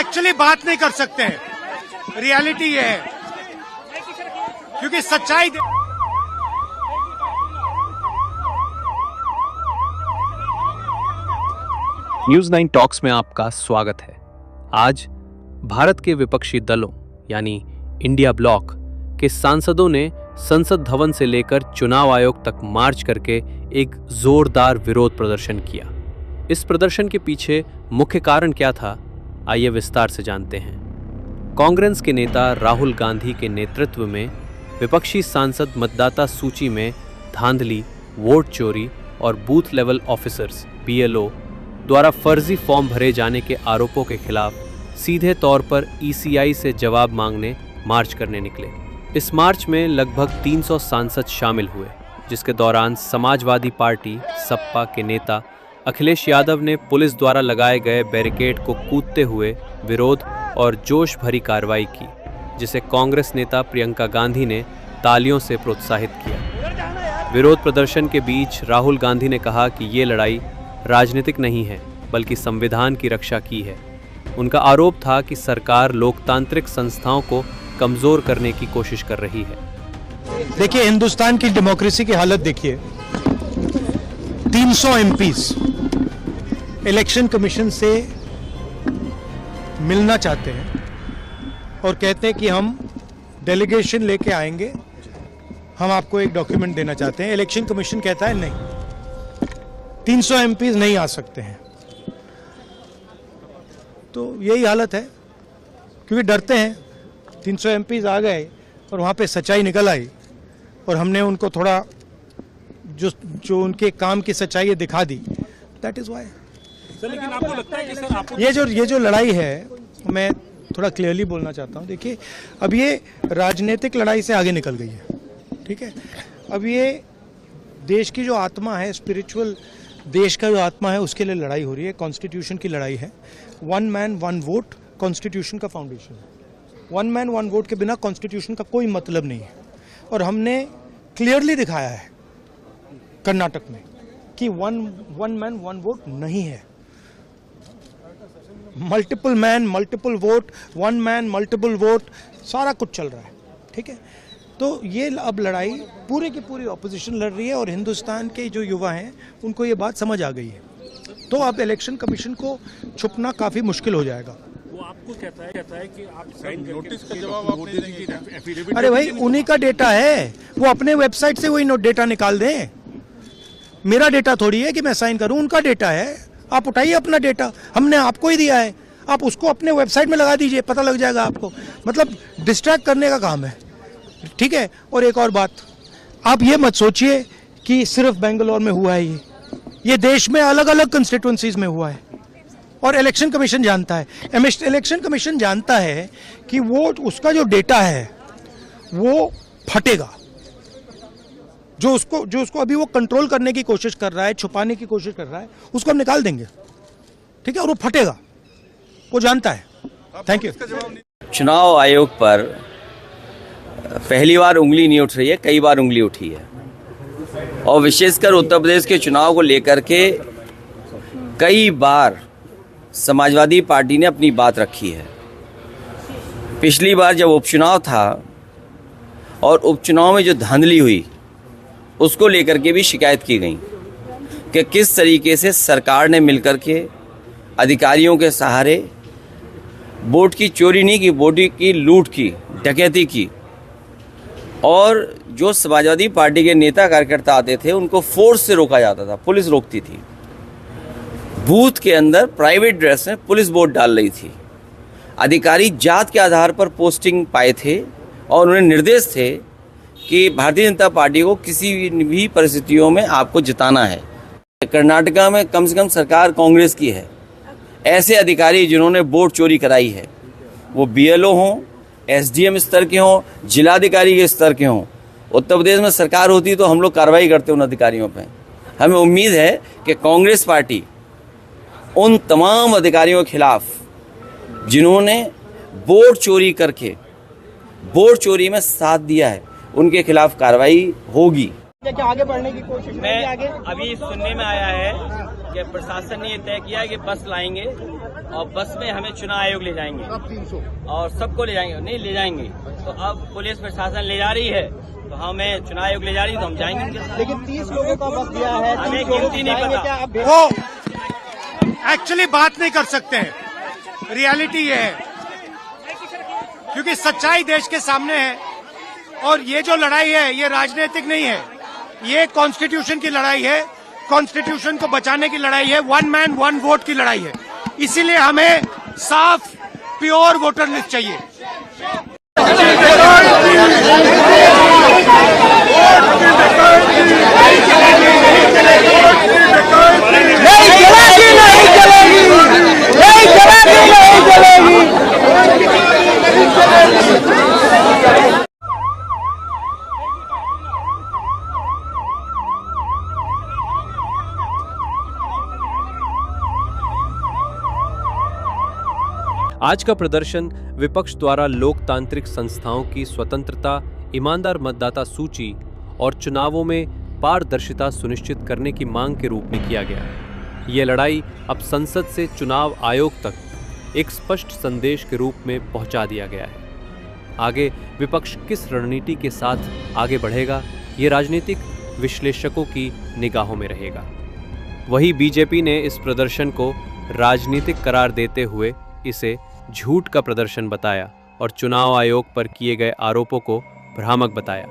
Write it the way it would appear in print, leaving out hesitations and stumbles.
Actually बात नहीं कर सकते हैं। रियलिटी ये है, क्योंकि सच्चाई न्यूज़ 9 टॉक्स में आपका स्वागत है। आज भारत के विपक्षी दलों यानी इंडिया ब्लॉक के सांसदों ने संसद भवन से लेकर चुनाव आयोग तक मार्च करके एक जोरदार विरोध प्रदर्शन किया। इस प्रदर्शन के पीछे मुख्य कारण क्या था, आइए विस्तार से जानते हैं। कांग्रेस के नेता राहुल गांधी के नेतृत्व में विपक्षी सांसद मतदाता सूची में धांधली, वोट चोरी और बूथ लेवल ऑफिसर्स BLO द्वारा फर्जी फॉर्म भरे जाने के आरोपों के खिलाफ सीधे तौर पर ECI से जवाब मांगने मार्च करने निकले। इस मार्च में लगभग 300 सांसद शामिल हुए, जिसके दौरान समाजवादी पार्टी सपा के नेता अखिलेश यादव ने पुलिस द्वारा लगाए गए बैरिकेड को कूदते हुए विरोध और जोश भरी कार्रवाई की, जिसे कांग्रेस नेता प्रियंका गांधी ने तालियों से प्रोत्साहित किया। विरोध प्रदर्शन के बीच राहुल गांधी ने कहा कि ये लड़ाई राजनीतिक नहीं है, बल्कि संविधान की रक्षा की है। उनका आरोप था कि सरकार लोकतांत्रिक संस्थाओं को कमजोर करने की कोशिश कर रही है। देखिए, हिंदुस्तान की डेमोक्रेसी की हालत देखिए। 300 MPs इलेक्शन कमीशन से मिलना चाहते हैं और कहते हैं कि हम डेलीगेशन लेके आएंगे, हम आपको एक डॉक्यूमेंट देना चाहते हैं। इलेक्शन कमीशन कहता है नहीं, 300 MPs नहीं आ सकते हैं। तो यही हालत है, क्योंकि डरते हैं। 300 MPs आ गए और वहाँ पे सच्चाई निकल आई और हमने उनको थोड़ा जो उनके काम की सच्चाई है दिखा दी। That is why. लेकिन आपको लगता है कि सर आपको ये जो लड़ाई है, मैं थोड़ा क्लियरली बोलना चाहता हूँ। देखिए, अब ये राजनीतिक लड़ाई से आगे निकल गई है, ठीक है। अब ये देश की जो आत्मा है, स्पिरिचुअल देश का जो आत्मा है, उसके लिए लड़ाई हो रही है। कॉन्स्टिट्यूशन की लड़ाई है। 1 मैन 1 वोट कॉन्स्टिट्यूशन का फाउंडेशन है। 1 मैन 1 वोट के बिना कॉन्स्टिट्यूशन का कोई मतलब नहीं है। और हमने क्लियरली दिखाया है कर्नाटक में कि 1 मैन 1 वोट नहीं है। Multiple man multiple vote, 1 man multiple vote, सारा कुछ चल रहा है, ठीक है। तो ये अब लड़ाई पूरी की पूरी ऑपोजिशन लड़ रही है और हिंदुस्तान के जो युवा हैं उनको ये बात समझ आ गई है। तो अब इलेक्शन कमीशन को छुपना काफ़ी मुश्किल हो जाएगा। वो आपको कहता है कि आप साइन नोटिस का जवाब आप दे देंगे। अरे भाई, उन्हीं का डेटा है, वो अपने वेबसाइट से वही डेटा निकाल दें। मेरा डेटा थोड़ी है कि मैं साइन करूं, उनका डेटा है। आप उठाइए अपना डेटा, हमने आपको ही दिया है, आप उसको अपने वेबसाइट में लगा दीजिए, पता लग जाएगा आपको। मतलब डिस्ट्रैक्ट करने का काम है, ठीक है। और एक और बात, आप ये मत सोचिए कि सिर्फ बेंगलोर में हुआ है। ये देश में अलग अलग कंस्टिट्यूएंसीज में हुआ है और इलेक्शन कमीशन जानता है। इलेक्शन कमीशन जानता है कि वो उसका जो डेटा है वो फटेगा। जो उसको अभी वो कंट्रोल करने की कोशिश कर रहा है, छुपाने की कोशिश कर रहा है, उसको हम निकाल देंगे, ठीक है। और वो फटेगा, वो जानता है। Thank you. चुनाव आयोग पर पहली बार उंगली नहीं उठ रही है, कई बार उंगली उठी है। और विशेषकर उत्तर प्रदेश के चुनाव को लेकर के कई बार समाजवादी पार्टी ने अपनी बात रखी है। पिछली बार जब उपचुनाव था और उपचुनाव में जो धांधली हुई, उसको लेकर के भी शिकायत की गई कि किस तरीके से सरकार ने मिलकर के अधिकारियों के सहारे वोट की चोरी नहीं की, वोट की लूट की, डकैती की। और जो समाजवादी पार्टी के नेता कार्यकर्ता आते थे उनको फोर्स से रोका जाता था, पुलिस रोकती थी। बूथ के अंदर प्राइवेट ड्रेस में पुलिस वोट डाल रही थी। अधिकारी जात के आधार पर पोस्टिंग पाए थे और उन्हें निर्देश थे कि भारतीय जनता पार्टी को किसी भी परिस्थितियों में आपको जिताना है। कर्नाटका में कम से कम सरकार कांग्रेस की है। ऐसे अधिकारी जिन्होंने वोट चोरी कराई है, वो BLO हों, SDM स्तर के हों, जिलाधिकारी के स्तर के हों, उत्तर प्रदेश में सरकार होती तो हम लोग कार्रवाई करते उन अधिकारियों पर। हमें उम्मीद है कि कांग्रेस पार्टी उन तमाम अधिकारियों के खिलाफ जिन्होंने वोट चोरी करके वोट चोरी में साथ दिया है, उनके खिलाफ कार्रवाई होगी। क्या आगे बढ़ने की कोशिश में आगे अभी सुनने में आया है कि प्रशासन ने ये तय किया कि बस लाएंगे और बस में हमें चुनाव आयोग ले जाएंगे और सबको ले जाएंगे, नहीं ले जाएंगे। तो अब पुलिस प्रशासन ले जा रही है, तो हमें चुनाव आयोग ले जा रही है, तो हम जाएंगे उनके साथ। लेकिन 30 लोगों का बस दिया है, हमें गिनती नहीं पता। वो एक्चुअली बात नहीं कर सकते हैं, रियलिटी ये है, क्योंकि सच्चाई देश के सामने है। और ये जो लड़ाई है ये राजनीतिक नहीं है, ये कॉन्स्टिट्यूशन की लड़ाई है, कॉन्स्टिट्यूशन को बचाने की लड़ाई है, 1 मैन 1 वोट की लड़ाई है। इसीलिए हमें साफ प्योर वोटर लिस्ट चाहिए। आज का प्रदर्शन विपक्ष द्वारा लोकतांत्रिक संस्थाओं की स्वतंत्रता, ईमानदार मतदाता सूची और चुनावों में पारदर्शिता सुनिश्चित करने की मांग के रूप में किया गया। यह लड़ाई अब संसद से चुनाव आयोग तक एक स्पष्ट संदेश के रूप में पहुंचा दिया गया है। आगे विपक्ष किस रणनीति के साथ आगे बढ़ेगा, ये राजनीतिक विश्लेषकों की निगाहों में रहेगा। वहीं बीजेपी ने इस प्रदर्शन को राजनीतिक करार देते हुए इसे झूठ का प्रदर्शन बताया और चुनाव आयोग पर किए गए आरोपों को भ्रामक बताया।